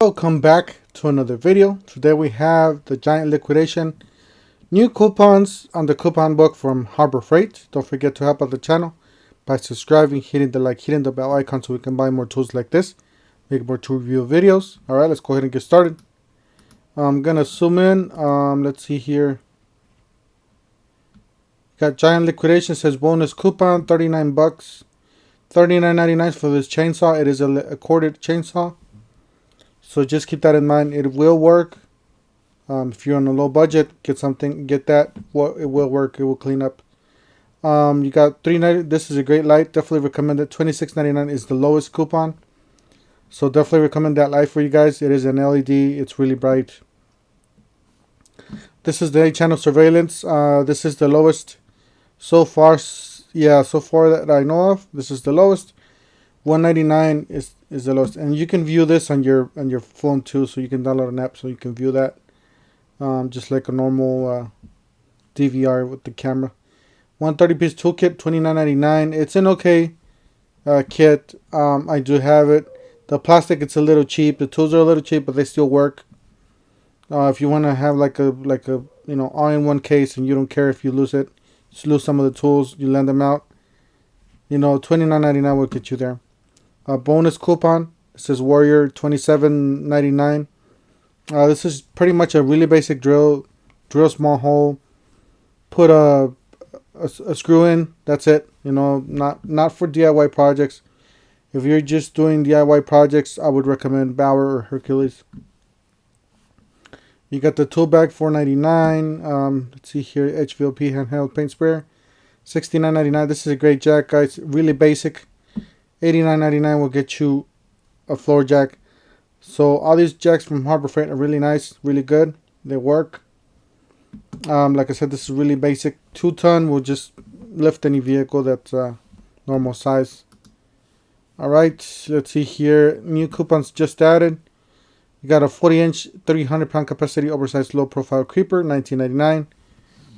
Welcome back to another video. Today we have the giant liquidation. New coupons on the coupon book from Harbor Freight. Don't forget to help out the channel by subscribing, hitting the like, hitting the bell icon so we can buy more tools like this, make more tool review videos. Alright, let's go ahead and get started. I'm gonna zoom in. Let's see here. Got giant liquidation, says bonus coupon, 39 bucks. $39.99 for this chainsaw. It is a corded chainsaw. So just keep that in mind. It will work. If you're on a low budget, get that. Well, it will work. It will clean up. You got $3.90. This is a great light. Definitely recommend it. $26.99 is the lowest coupon. So definitely recommend that light for you guys. It is an LED. It's really bright. This is the 8-channel surveillance. This is the lowest so far. Yeah, so far that I know of, this is the lowest. $199 is the lowest, and you can view this on your phone too. So you can download an app so you can view that, just like a normal DVR with the camera. 130-piece toolkit, $29.99. It's an okay kit. I do have it. The plastic, it's a little cheap. The tools are a little cheap, but they still work. If you want to have like a all-in-one case, and you don't care if you lose it. Just lose some of the tools, you lend them out. $29.99 will get you there. Bonus coupon. It says Warrior, $27.99. This is pretty much a really basic drill. Drill a small hole. Put a screw in. That's it. Not for DIY projects. If you're just doing DIY projects, I would recommend Bauer or Hercules. You got the tool bag, $4.99. Let's see here, HVLP handheld paint sprayer, $69.99. This is a great jack, guys. Really basic. $89.99 will get you a floor jack. So all these jacks from Harbor Freight are really nice, really good. They work. Like I said, this is really basic. 2-ton will just lift any vehicle that's normal size. All right, let's see here. New coupons just added. You got a 40-inch, 300-pound capacity, oversized, low-profile creeper, $19.99.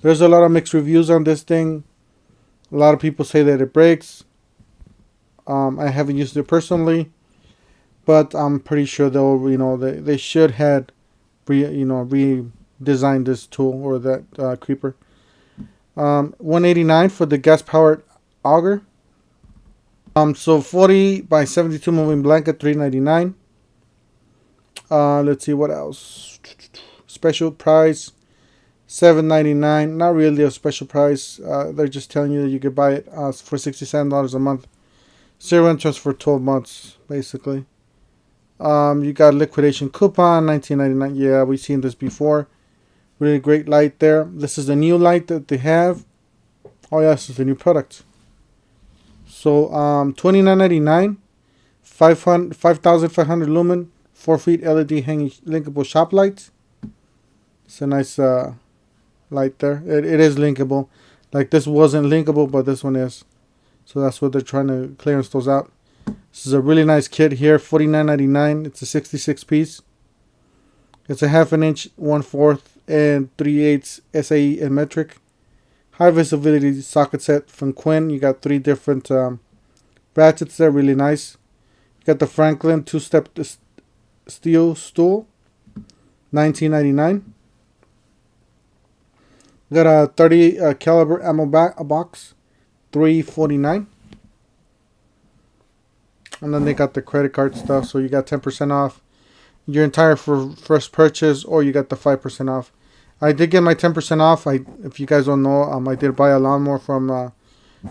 There's a lot of mixed reviews on this thing. A lot of people say that it breaks. I haven't used it personally, but I'm pretty sure they should have redesigned this tool or that creeper. $189 for the gas-powered auger. So 40 by 72 moving blanket, $3.99. Let's see what else. Special price, $7.99. Not really a special price. They're just telling you that you could buy it for $67 a month. 0 interest for 12 months, basically. You got liquidation coupon, $19.99. Yeah, we've seen this before. Really great light there. This is the new light that they have. Oh yes, it's a new product. So $29.99. 5,500 lumen. 4 feet LED hanging linkable shop lights. It's a nice light there. It is linkable. Like this wasn't linkable, but this one is. So that's what they're trying to clearance those out. This is a really nice kit here. $49.99. It's a 66 piece. It's a 1/2 inch, 1/4 and 3/8 SAE and metric. High visibility socket set from Quinn. You got 3 different ratchets there. Really nice. You got the Franklin 2-step steel stool, $19.99. Got a 30 caliber ammo box, $3.49. And then they got the credit card stuff, so you got 10% off your entire first purchase, or you got the 5% off. I did get my 10% off. If you guys don't know, I did buy a lawnmower from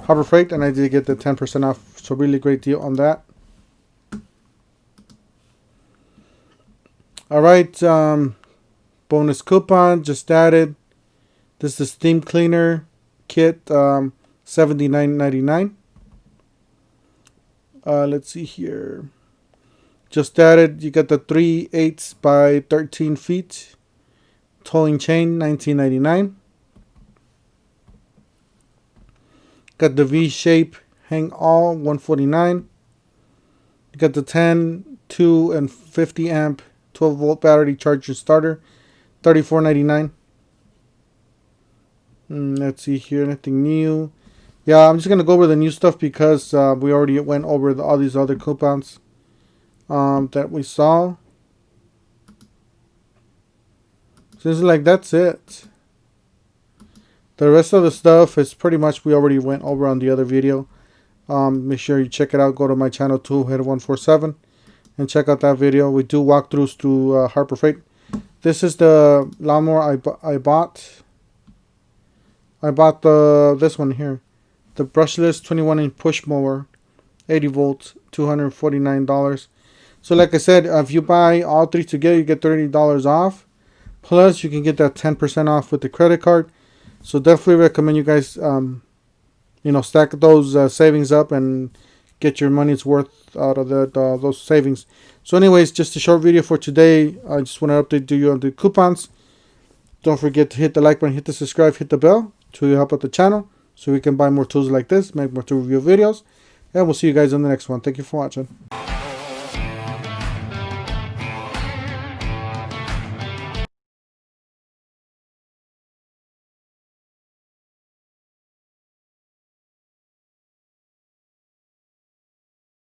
Harbor Freight, and I did get the 10% off. So really great deal on that. Alright, bonus coupon just added. This is the steam cleaner kit, $79.99. Let's see here. Just added, you got the 3/8 by 13 feet towing chain, $19.99. Got the V-shape hang all, $149. You got the 10, 2, and 50 amp 12-volt battery charger starter, $34.99. Let's see here, anything new. Yeah, I'm just going to go over the new stuff because we already went over all these other coupons that we saw. So it's like that's it. The rest of the stuff is pretty much we already went over on the other video. Make sure you check it out. Go to my channel too, Head147, and check out that video. We do walkthroughs through Harbor Freight. This is the lawnmower I bought. I bought this one here, the brushless 21-inch push mower, 80 volts, $249. So like I said, if you buy all three together, you get $30 off. Plus, you can get that 10% off with the credit card. So definitely recommend you guys, stack those savings up and get your money's worth out of those savings. So anyways, just a short video for today. I just want to update you on the coupons. Don't forget to hit the like button, hit the subscribe, hit the bell to help out the channel so we can buy more tools like this, make more tool review videos. And we'll see you guys on the next one. Thank you for watching.